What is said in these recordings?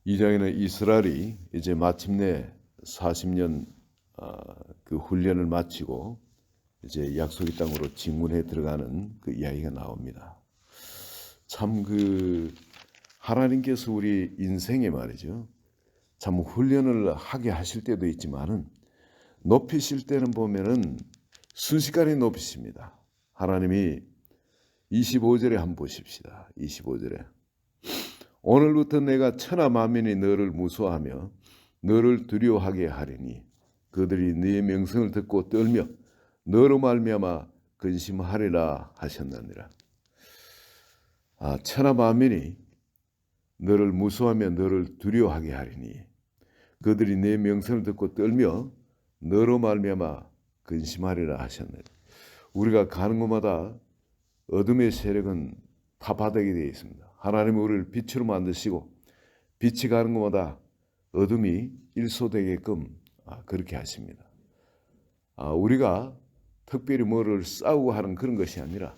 2장에는 이스라엘이 이제 마침내 40년 그 훈련을 마치고 이제 약속의 땅으로 진군해 들어가는 그 이야기가 나옵니다. 참 하나님께서 우리 인생에 말이죠. 참 훈련을 하게 하실 때도 있지만은 높이실 때는 보면은 순식간에 높이십니다. 하나님이 25절에 한번 보십시다. 25절에 오늘부터 내가 천하 만민이 너를 무서워하며 너를 두려워하게 하리니 그들이 네 명성을 듣고 떨며 너로 말미암아 근심하리라 하셨느니라. 천하 만민이 너를 무서워하며 너를 두려워하게 하리니 그들이 네 명성을 듣고 떨며 너로 말미암아 근심하리라 하셨느니라. 우리가 가는 곳마다 어둠의 세력은 다 바닥이 되어 있습니다. 하나님은 우리를 빛으로 만드시고 빛이 가는 곳마다 어둠이 일소되게끔 그렇게 하십니다. 우리가 특별히 뭐를 싸우고 하는 그런 것이 아니라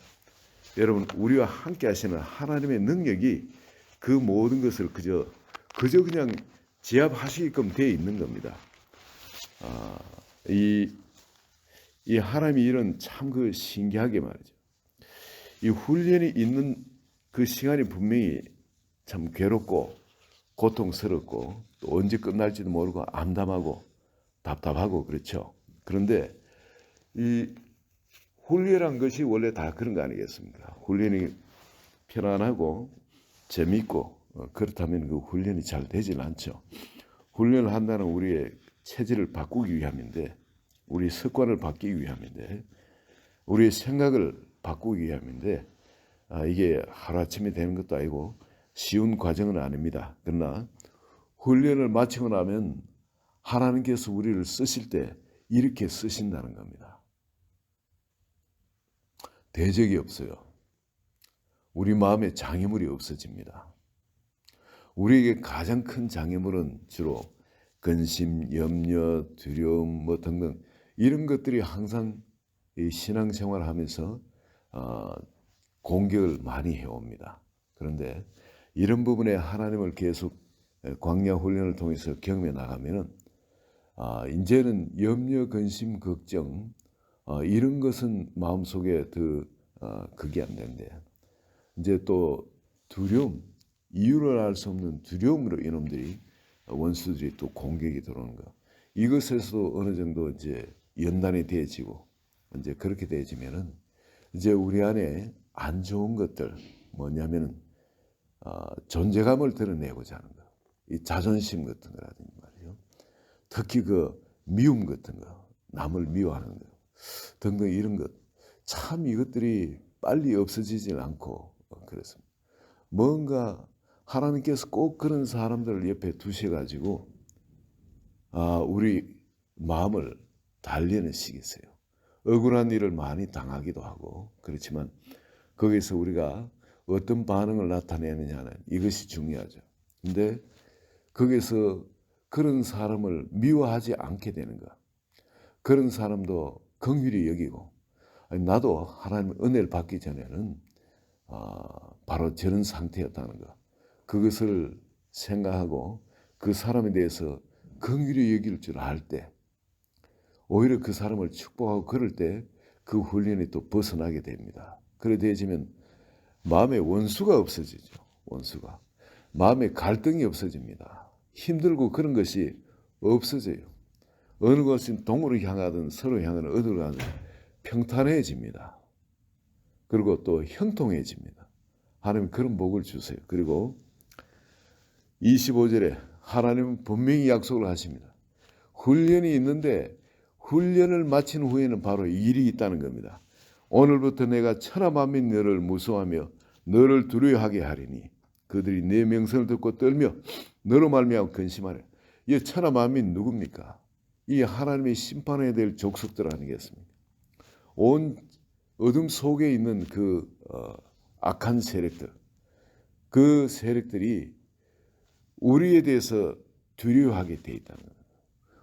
여러분 우리와 함께 하시는 하나님의 능력이 그 모든 것을 그저 그냥 제압하시게끔 되어 있는 겁니다. 이 하나님의 일은 참 신기하게 말이죠. 이 훈련이 있는 그 시간이 분명히 참 괴롭고 고통스럽고 또 언제 끝날지도 모르고 암담하고 답답하고 그렇죠. 그런데 이 훈련한 것이 원래 다 그런 거 아니겠습니까? 훈련이 편안하고 재미있고 그렇다면 그 훈련이 잘 되지는 않죠. 훈련을 한다는 우리의 체질을 바꾸기 위함인데 우리 습관을 바꾸기 위함인데 우리의 생각을 바꾸기 위함인데 이게 하루아침에 되는 것도 아니고 쉬운 과정은 아닙니다. 그러나 훈련을 마치고 나면 하나님께서 우리를 쓰실 때 이렇게 쓰신다는 겁니다. 대적이 없어요. 우리 마음에 장애물이 없어집니다. 우리에게 가장 큰 장애물은 주로 근심, 염려, 두려움 등등 이런 것들이 항상 이 신앙생활을 하면서 공격을 많이 해옵니다. 그런데 이런 부분에 하나님을 계속 광야 훈련을 통해서 경험해 나가면은 이제는 염려, 근심, 걱정 이런 것은 마음속에 그게 안 되는데 이제 또 두려움, 이유를 알 수 없는 두려움으로 이놈들이 원수들이 또 공격이 들어오는 거. 이것에서도 어느 정도 이제 연단이 되어지고 이제 그렇게 되어지면은 이제 우리 안에 안 좋은 것들 뭐냐면은 존재감을 드러내고자 하는 거, 이 자존심 같은 거라든지 말이죠. 특히 미움 같은 거, 남을 미워하는 거 등등 이런 것, 참 이것들이 빨리 없어지지는 않고 그렇습니다. 뭔가 하나님께서 꼭 그런 사람들을 옆에 두셔가지고 우리 마음을 단련시키세요. 억울한 일을 많이 당하기도 하고 그렇지만 거기서 우리가 어떤 반응을 나타내느냐는 이것이 중요하죠. 근데 거기서 그런 사람을 미워하지 않게 되는 것, 그런 사람도 긍휼히 여기고 나도 하나님의 은혜를 받기 전에는 바로 저런 상태였다는 것, 그것을 생각하고 그 사람에 대해서 긍휼히 여길 줄 알 때 오히려 그 사람을 축복하고 그럴 때 그 훈련이 또 벗어나게 됩니다. 그래 되어지면 마음에 원수가 없어지죠. 원수가. 마음에 갈등이 없어집니다. 힘들고 그런 것이 없어져요. 어느 것은 동으로 향하든 서로 향하든 어디로 가든 평탄해집니다. 그리고 또 형통해집니다. 하나님 그런 복을 주세요. 그리고 25절에 하나님은 분명히 약속을 하십니다. 훈련이 있는데 훈련을 마친 후에는 바로 일이 있다는 겁니다. 오늘부터 내가 천하 만민 너를 무서워하며 너를 두려워하게 하리니 그들이 내 명성을 듣고 떨며 너로 말미암아 근심하리라. 이 천하 만민 누굽니까? 이 하나님의 심판해야 될 족속들 아니겠습니까? 온 어둠 속에 있는 악한 세력들, 그 세력들이 우리에 대해서 두려워하게 돼 있다는 거예요.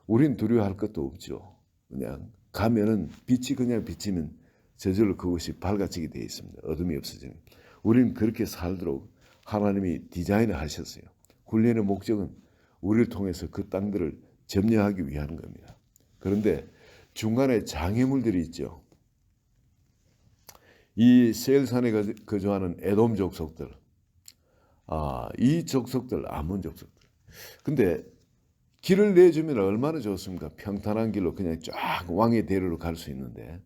우린 두려워할 것도 없죠. 그냥 가면은 빛이 그냥 비치면 저절로 그것이 밝아지게 돼 있습니다. 어둠이 없어지는. 우리는 그렇게 살도록 하나님이 디자인을 하셨어요. 훈련의 목적은 우리를 통해서 그 땅들을 점령하기 위한 겁니다. 그런데 중간에 장애물들이 있죠. 이 세일산에 거주하는 에돔 족속들, 이 족속들, 아몬 족속들. 근데 길을 내주면 얼마나 좋습니까? 평탄한 길로 그냥 쫙 왕의 대로로 갈 수 있는데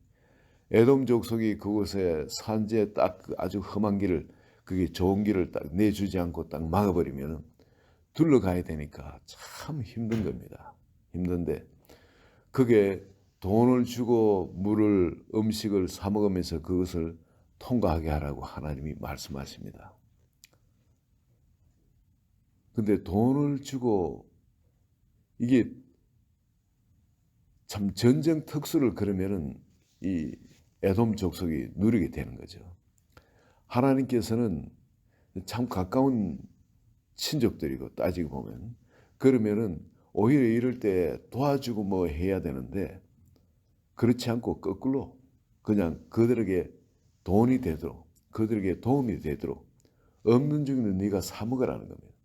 에돔 족속이 그곳에 산지에 딱 아주 험한 길을, 그게 좋은 길을 딱 내주지 않고 딱 막아버리면 둘러가야 되니까 참 힘든 겁니다. 힘든데 그게 돈을 주고 물을, 음식을 사 먹으면서 그것을 통과하게 하라고 하나님이 말씀하십니다. 근데 돈을 주고 이게 참 전쟁 특수를 그러면은 이 에돔 족속이 누리게 되는 거죠. 하나님께서는 참 가까운 친족들이고 따지고 보면, 그러면은 오히려 이럴 때 도와주고 뭐 해야 되는데 그렇지 않고 거꾸로 그냥 그들에게 돈이 되도록, 그들에게 도움이 되도록 없는 중에는 네가 사 먹으라는 겁니다.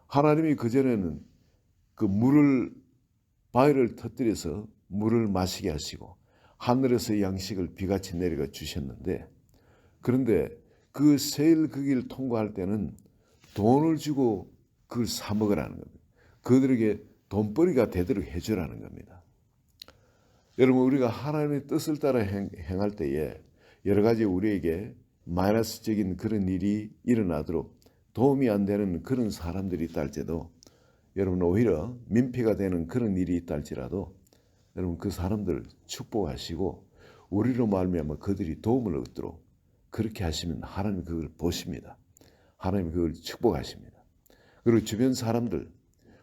하나님이 그전에는 그 물을, 바위를 터뜨려서 물을 마시게 하시고 하늘에서 양식을 비같이 내려가 주셨는데, 그런데 그 세일 그 길 통과할 때는 돈을 주고 그걸 사 먹으라는 겁니다. 그들에게 돈벌이가 되도록 해주라는 겁니다. 여러분, 우리가 하나님의 뜻을 따라 행할 때에 여러 가지 우리에게 마이너스적인 그런 일이 일어나도록 도움이 안 되는 그런 사람들이 있다 할지라도, 여러분 오히려 민폐가 되는 그런 일이 있다 할지라도 여러분 그 사람들을 축복하시고 우리로 말미암아 그들이 도움을 얻도록 그렇게 하시면 하나님 그걸 보십니다. 하나님 그걸 축복하십니다. 그리고 주변 사람들,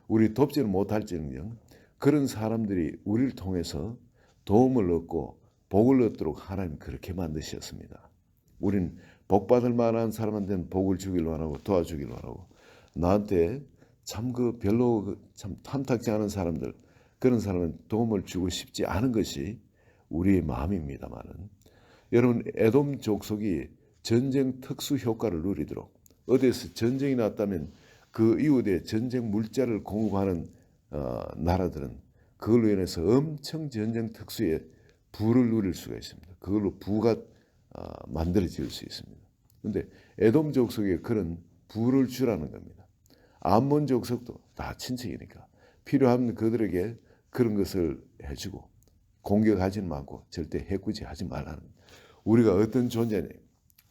우리 돕지는 못할지는요, 그런 사람들이 우리를 통해서 도움을 얻고 복을 얻도록 하나님 그렇게 만드셨습니다. 우리는 복받을 만한 사람한테는 복을 주길 원하고 도와주길 원하고, 나한테 참 그 별로 참 탐탁지 않은 사람들, 그런 사람은 도움을 주고 싶지 않은 것이 우리의 마음입니다만은, 여러분 에돔 족속이 전쟁 특수 효과를 누리도록, 어디에서 전쟁이 났다면 그 이웃에 전쟁 물자를 공급하는 나라들은 그걸로 인해서 엄청 전쟁 특수의 부를 누릴 수가 있습니다. 그걸로 부가 만들어질 수 있습니다. 그런데 에돔 족속에 그런 부를 주라는 겁니다. 암몬 족속도 다 친척이니까 필요하면 그들에게 그런 것을 해주고 공격하지는 않고 절대 해코지하지 말라는, 우리가 어떤 존재냐,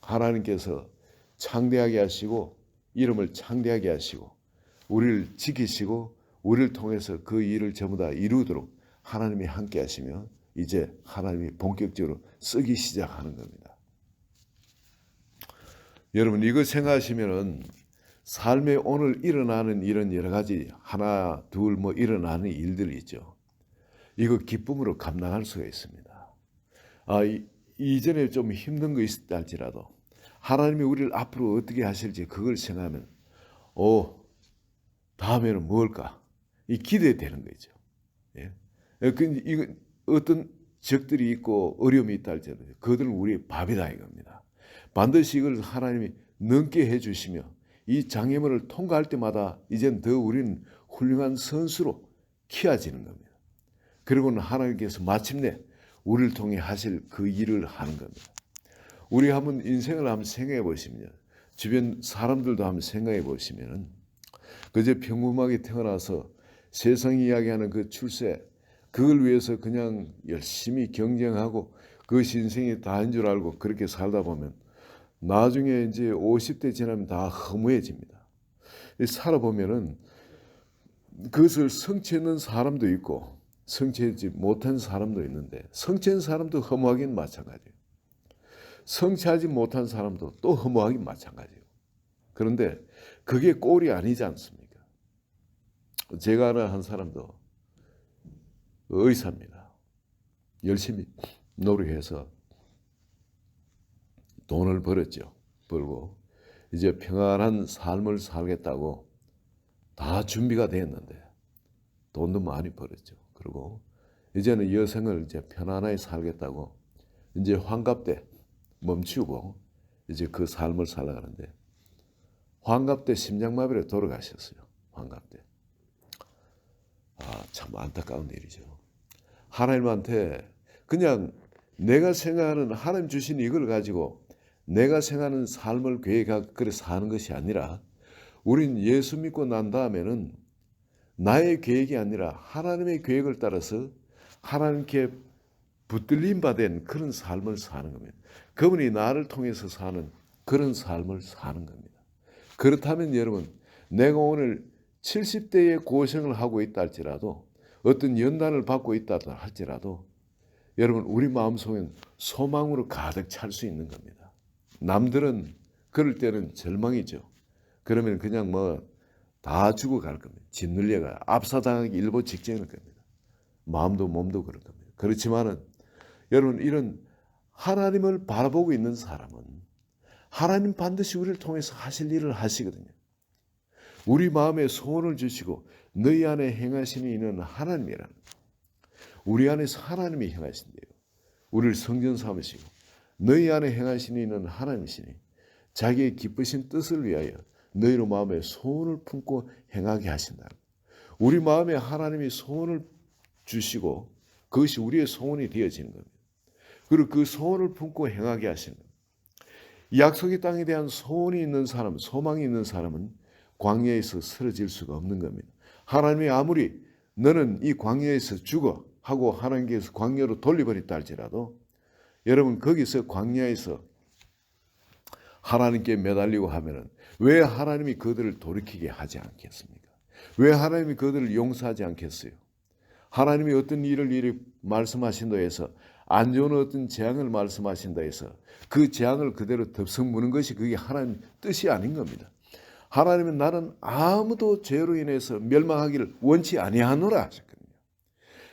하나님께서 창대하게 하시고 이름을 창대하게 하시고 우리를 지키시고 우리를 통해서 그 일을 전부 다 이루도록 하나님이 함께 하시며 이제 하나님이 본격적으로 쓰기 시작하는 겁니다. 여러분 이거 생각하시면은 삶에 오늘 일어나는 이런 여러 가지 하나 둘 뭐 일어나는 일들이 있죠. 이거 기쁨으로 감당할 수가 있습니다. 이전에 좀 힘든 거 있었다 할지라도 하나님이 우리를 앞으로 어떻게 하실지 그걸 생각하면 다음에는 뭘까? 이 기대되는 거죠. 예. 이거 어떤 적들이 있고 어려움이 있다 할지라도 그들은 우리의 밥이다 이겁니다. 반드시 이걸 하나님이 넘게 해주시며 이 장애물을 통과할 때마다 이젠 더 우리는 훌륭한 선수로 키워지는 겁니다. 그리고는 하나님께서 마침내 우리를 통해 하실 그 일을 하는 겁니다. 우리 한번 인생을 한번 생각해 보시면, 주변 사람들도 한번 생각해 보시면은 그저 평범하게 태어나서 세상이 이야기하는 그 출세, 그걸 위해서 그냥 열심히 경쟁하고 그것이 인생이 다인 줄 알고 그렇게 살다 보면 나중에 이제 50대 지나면 다 허무해집니다. 살아보면은 그것을 성취하는 사람도 있고 성취하지 못한 사람도 있는데, 성취한 사람도 허무하긴 마찬가지예요. 성취하지 못한 사람도 또 허무하긴 마찬가지예요. 그런데 그게 꼴이 아니지 않습니까? 제가 아는 한 사람도 의사입니다. 열심히 노력해서 돈을 벌었죠. 벌고 이제 평안한 삶을 살겠다고 다 준비가 됐는데 돈도 많이 벌었죠. 그리고 이제는 여생을 이제 편안하게 살겠다고 이제 환갑 때 멈추고 이제 그 삶을 살아가는데 환갑 때 심장마비로 돌아가셨어요. 환갑 때. 참 안타까운 일이죠. 하나님한테 그냥 내가 생각하는 하나님 주신 이걸 가지고 내가 생각하는 삶을 계획하고 그래 사는 것이 아니라 우린 예수 믿고 난 다음에는 나의 계획이 아니라 하나님의 계획을 따라서 하나님께 붙들림 받은 그런 삶을 사는 겁니다. 그분이 나를 통해서 사는 그런 삶을 사는 겁니다. 그렇다면 여러분, 내가 오늘 70대에 고생을 하고 있다 할지라도 어떤 연단을 받고 있다 할지라도 여러분 우리 마음속엔 소망으로 가득 찰 수 있는 겁니다. 남들은 그럴 때는 절망이죠. 그러면 그냥 다 죽어갈 겁니다. 짓눌려가 압사당하기 일보 직전일 겁니다. 마음도 몸도 그럴 겁니다. 그렇지만은 여러분 이런 하나님을 바라보고 있는 사람은 하나님 반드시 우리를 통해서 하실 일을 하시거든요. 우리 마음에 소원을 주시고 너희 안에 행하시는 이는 하나님이라는 우리 안에서 하나님이 행하신대요. 우리를 성전 삼으시고 너희 안에 행하시는 이는 하나님이시니 자기의 기쁘신 뜻을 위하여 너희로 마음에 소원을 품고 행하게 하신다. 우리 마음에 하나님이 소원을 주시고 그것이 우리의 소원이 되어지는 겁니다. 그리고 그 소원을 품고 행하게 하시는 겁니다. 약속의 땅에 대한 소원이 있는 사람, 소망이 있는 사람은 광야에서 쓰러질 수가 없는 겁니다. 하나님이 아무리 너는 이 광야에서 죽어 하고 하나님께서 광야로 돌려버렸다 할지라도 여러분 거기서 광야에서 하나님께 매달리고 하면은 왜 하나님이 그들을 돌이키게 하지 않겠습니까? 왜 하나님이 그들을 용서하지 않겠어요? 하나님이 어떤 일을 이렇게 말씀하신다 해서 안 좋은 어떤 재앙을 말씀하신다 해서 그 재앙을 그대로 덥석 무는 것이 그게 하나님 뜻이 아닌 겁니다. 하나님은 나는 아무도 죄로 인해서 멸망하기를 원치 아니하노라 하셨거든요.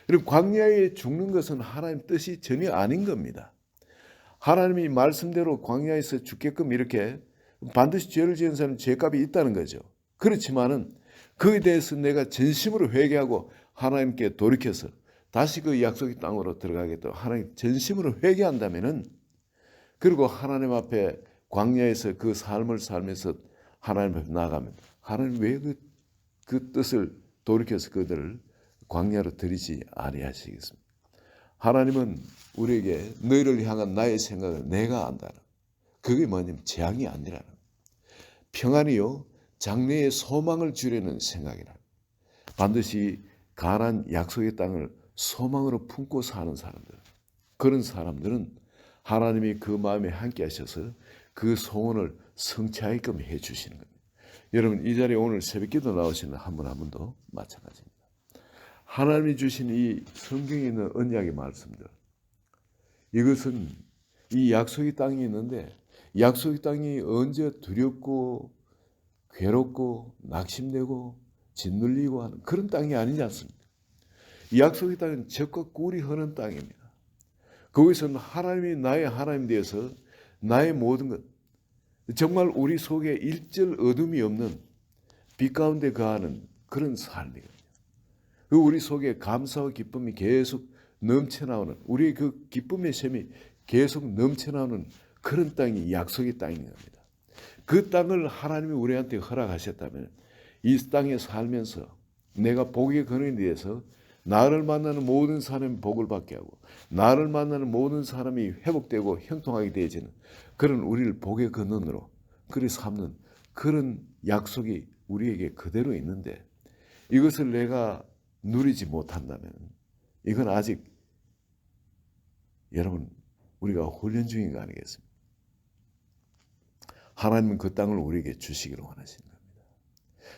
그리고 광야에 죽는 것은 하나님 뜻이 전혀 아닌 겁니다. 하나님이 말씀대로 광야에서 죽게끔 이렇게 반드시 죄를 지은 사람은 죄값이 있다는 거죠. 그렇지만은 그에 대해서 내가 진심으로 회개하고 하나님께 돌이켜서 다시 그 약속의 땅으로 들어가겠다고 하나님 진심으로 회개한다면은 그리고 하나님 앞에 광야에서 그 삶을 살면서 하나님 앞에 나아가면 하나님 왜 그 뜻을 돌이켜서 그들을 광야로 들이지 아니하시겠습니까? 하나님은 우리에게 너희를 향한 나의 생각을 내가 안다는 그게 뭐냐면 재앙이 아니라는 평안이요 장래의 소망을 주려는 생각이라 반드시 가나안 약속의 땅을 소망으로 품고 사는 사람들 그런 사람들은 하나님이 그 마음에 함께 하셔서 그 소원을 성취하게끔 해주시는 겁니다. 여러분 이 자리에 오늘 새벽기도 나오시는 한 분 한 분도 마찬가지입니다. 하나님이 주신 이 성경에 있는 언약의 말씀들 이것은 이 약속의 땅이 있는데 약속의 땅이 언제 두렵고 괴롭고 낙심되고 짓눌리고 하는 그런 땅이 아니지 않습니까? 이 약속의 땅은 젖과 꿀이 흐르는 땅입니다. 거기서는 하나님이 나의 하나님 되어서 나의 모든 것 정말 우리 속에 일절 어둠이 없는 빛 가운데 거하는 그런 삶이거든요. 우리 속에 감사와 기쁨이 계속 넘쳐나오는 우리의 그 기쁨의 샘이 계속 넘쳐나오는 그런 땅이 약속의 땅인 겁니다. 그 땅을 하나님이 우리한테 허락하셨다면 이 땅에 살면서 내가 복의 근원에 대해서 나를 만나는 모든 사람이 복을 받게 하고 나를 만나는 모든 사람이 회복되고 형통하게 되어지는 그런 우리를 복의 근원으로 그리 삼는 그런 약속이 우리에게 그대로 있는데 이것을 내가 누리지 못한다면 이건 아직 여러분 우리가 훈련 중인 거 아니겠습니까? 하나님은 그 땅을 우리에게 주시기를 원하시는 겁니다.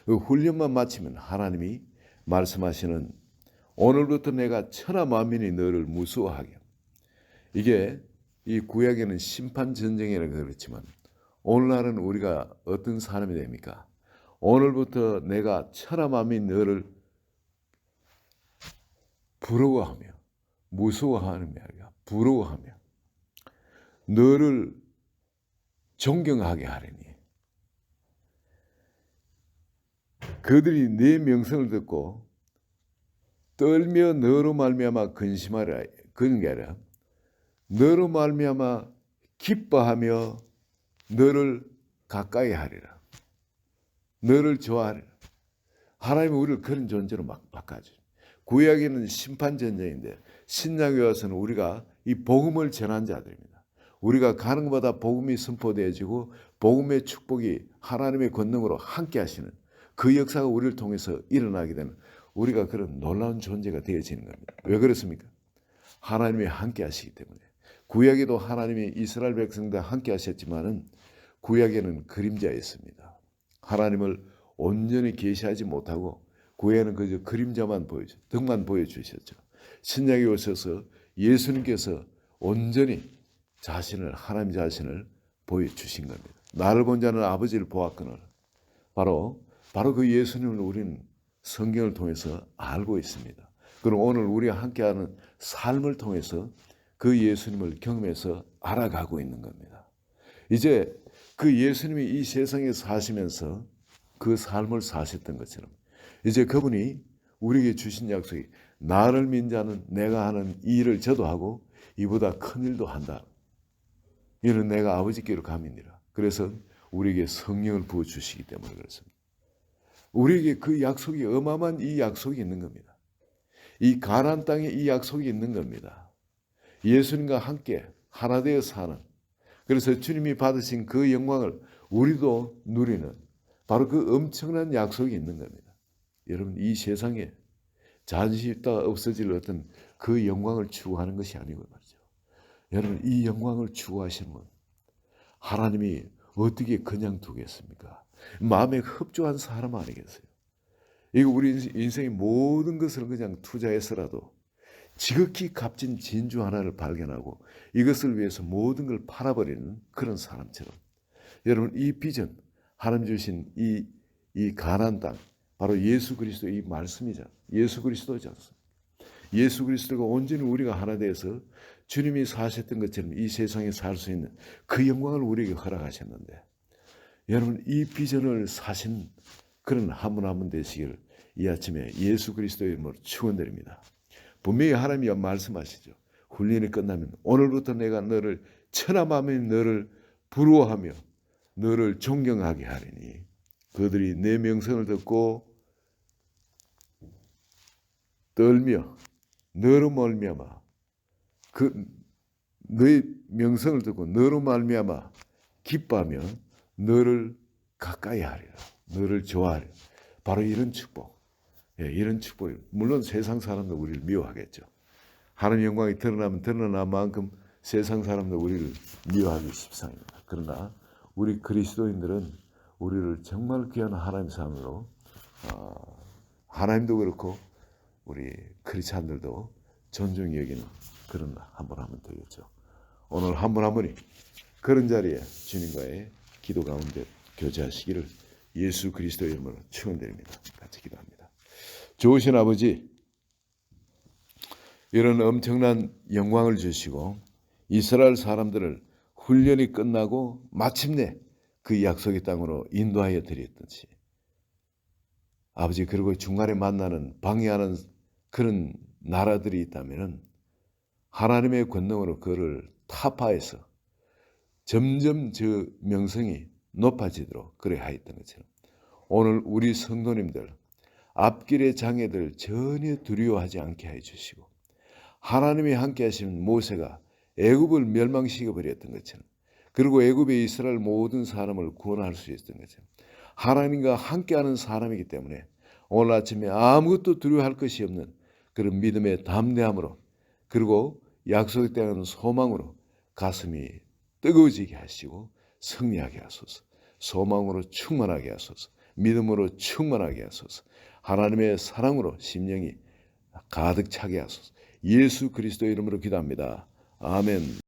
그 훈련만 마치면 하나님이 말씀하시는 오늘부터 내가 천하 만민이 너를 무수하게 이게 이 구약에는 심판 전쟁이라 그렇지만 오늘날은 우리가 어떤 사람이 됩니까? 오늘부터 내가 천하 만민 너를 부러워하며 무서워하는 게 아니라 부러워하며 너를 존경하게 하리니 그들이 네 명성을 듣고 떨며 너로 말미암아 근심하라 그런 게 아니라 너로 말미암아 기뻐하며 너를 가까이 하리라. 너를 좋아하리라. 하나님은 우리를 그런 존재로 막 바꿔줘요. 구약에는 심판 전쟁인데 신약에 와서는 우리가 이 복음을 전한 자들입니다. 우리가 가는 것보다 복음이 선포되어지고 복음의 축복이 하나님의 권능으로 함께 하시는 그 역사가 우리를 통해서 일어나게 되는 우리가 그런 놀라운 존재가 되어지는 겁니다. 왜 그렇습니까? 하나님이 함께 하시기 때문에. 구약에도 하나님이 이스라엘 백성과 함께 하셨지만은 구약에는 그림자였습니다. 하나님을 온전히 계시하지 못하고 구약에는 그저 그림자만 등만 보여주셨죠. 신약에 오셔서 예수님께서 온전히 하나님 자신을 보여주신 겁니다. 나를 본 자는 아버지를 보았거늘. 바로 그 예수님을 우리는 성경을 통해서 알고 있습니다. 그리고 오늘 우리와 함께하는 삶을 통해서 그 예수님을 경험해서 알아가고 있는 겁니다. 이제 그 예수님이 이 세상에 사시면서 그 삶을 사셨던 것처럼 이제 그분이 우리에게 주신 약속이 나를 믿는 자는 내가 하는 이 일을 저도 하고 이보다 큰 일도 한다. 이는 내가 아버지께로 감이니라. 그래서 우리에게 성령을 부어주시기 때문에 그렇습니다. 우리에게 그 약속이 어마어마한 이 약속이 있는 겁니다. 이 가나안 땅에 이 약속이 있는 겁니다. 예수님과 함께 하나 되어 사는, 그래서 주님이 받으신 그 영광을 우리도 누리는 바로 그 엄청난 약속이 있는 겁니다. 여러분, 이 세상에 잠시 있다가 없어질 어떤 그 영광을 추구하는 것이 아니고 말이죠. 여러분, 이 영광을 추구하시는 분 하나님이 어떻게 그냥 두겠습니까? 마음에 흡족한 사람 아니겠어요? 이거 우리 인생의 모든 것을 그냥 투자해서라도 지극히 값진 진주 하나를 발견하고 이것을 위해서 모든 걸 팔아버리는 그런 사람처럼 여러분, 이 비전, 하나님 주신 이 가나안 땅, 바로 예수 그리스도 이 말씀이죠. 예수 그리스도지 않습니까? 예수 그리스도가 온전히 우리가 하나 되어서 주님이 사셨던 것처럼 이 세상에 살 수 있는 그 영광을 우리에게 허락하셨는데 여러분, 이 비전을 사신 그런 한 분 한 분 되시기를 이 아침에 예수 그리스도의 이름으로 축원드립니다. 분명히 하나님이 말씀하시죠. 훈련이 끝나면 오늘부터 내가 너를 천하만민이 너를 부러워하며 너를 존경하게 하리니 그들이 내 명성을 듣고 떨며 너로 말미암아 너의 명성을 듣고 너로 말미암아 기뻐하며 너를 가까이 하리라. 너를 좋아하리라. 바로 이런 축복. 이런 축복. 물론 세상 사람도 우리를 미워하겠죠. 하나님의 영광이 드러나면 드러난 만큼 세상 사람도 우리를 미워하기 십상입니다. 그러나 우리 그리스도인들은 우리를 정말 귀한 하나님 사람으로 하나님도 그렇고 우리 크리스찬들도 존중히 여기는 그런 한 분 하면 되겠죠. 오늘 한 분 한 분이 그런 자리에 주님과의 기도 가운데 교제하시기를 예수 그리스도의 이름으로 축원드립니다. 같이 기도합니다. 좋으신 아버지, 이런 엄청난 영광을 주시고 이스라엘 사람들을 훈련이 끝나고 마침내 그 약속의 땅으로 인도하여 드렸듯이 아버지, 그리고 중간에 만나는 방해하는 그런 나라들이 있다면 하나님의 권능으로 그를 타파해서 점점 저 명성이 높아지도록 그래 하였던 것처럼 오늘 우리 성도님들 앞길의 장애들 전혀 두려워하지 않게 해 주시고 하나님이 함께 하시는 모세가 애굽을 멸망시켜 버렸던 것처럼 그리고 애굽의 이스라엘 모든 사람을 구원할 수 있었던 것처럼 하나님과 함께하는 사람이기 때문에 오늘 아침에 아무것도 두려워할 것이 없는 그런 믿음의 담대함으로 그리고 약속에 대한 소망으로 가슴이 뜨거워지게 하시고 승리하게 하소서. 소망으로 충만하게 하소서. 믿음으로 충만하게 하소서. 하나님의 사랑으로 심령이 가득 차게 하소서. 예수 그리스도의 이름으로 기도합니다. 아멘.